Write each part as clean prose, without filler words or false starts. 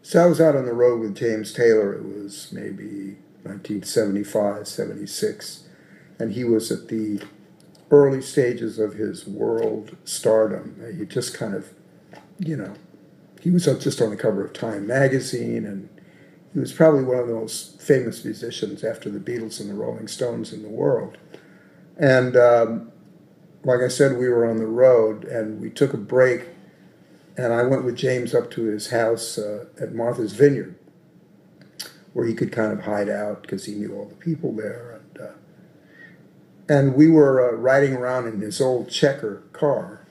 So I was out on the road with James Taylor. It was maybe 1975, 76. And he was at the early stages of his world stardom. He just kind of, you know, he was just on the cover of Time magazine, and he was probably one of the most famous musicians after the Beatles and the Rolling Stones in the world. And like I said, we were on the road, and we took a break, and I went with James up to his house at Martha's Vineyard, where he could kind of hide out because he knew all the people there. And we were riding around in his old checker car,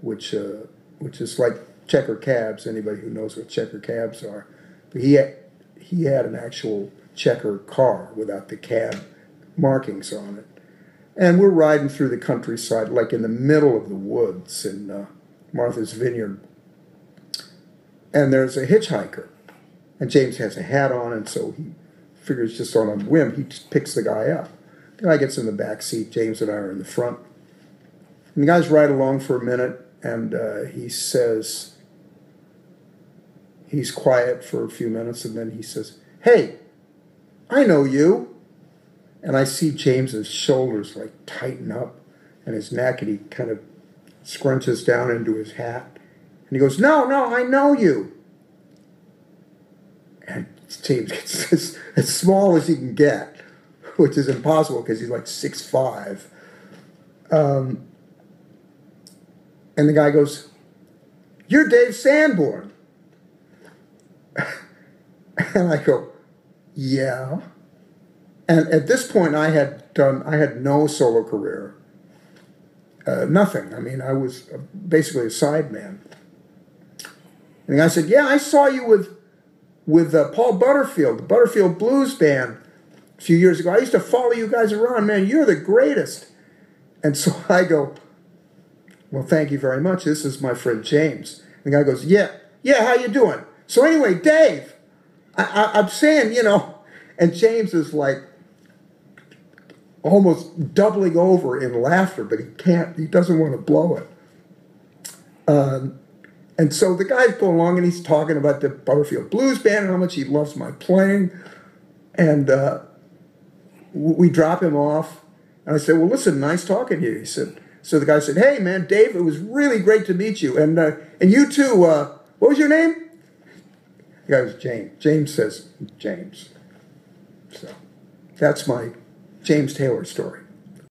which is like checker cabs. Anybody who knows what checker cabs are, but he had an actual checker car without the cab markings on it. And we're riding through the countryside, like in the middle of the woods in Martha's Vineyard. And there's a hitchhiker, and James has a hat on, and so he figures just on a whim, he just picks the guy up. The guy gets in the back seat, James and I are in the front. And the guys ride along for a minute, and he says, he's quiet for a few minutes, and then he says, "Hey, I know you." And I see James's shoulders like tighten up and his neck, and he kind of scrunches down into his hat. And he goes, no, I know you. And James gets as small as he can get, which is impossible because he's like 6'5". And the guy goes, "You're Dave Sanborn." And I go, "Yeah." And at this point, I had no solo career, nothing. I mean, I was basically a sideman. And the guy said, "Yeah, I saw you with Paul Butterfield, the Butterfield Blues Band, a few years ago. I used to follow you guys around, man. You're the greatest." And so I go, "Well, thank you very much. This is my friend James." And the guy goes, yeah, how you doing? So anyway, Dave, I'm saying, you know," and James is like almost doubling over in laughter, but he doesn't want to blow it. And so the guy's going along, and he's talking about the Butterfield Blues Band and how much he loves my playing. And we drop him off. And I said, "Well, listen, nice talking to you." He said, so the guy said, "Hey, man, Dave, it was really great to meet you. And you too, what was your name?" The guy was James. James says, "James." So that's my James Taylor story.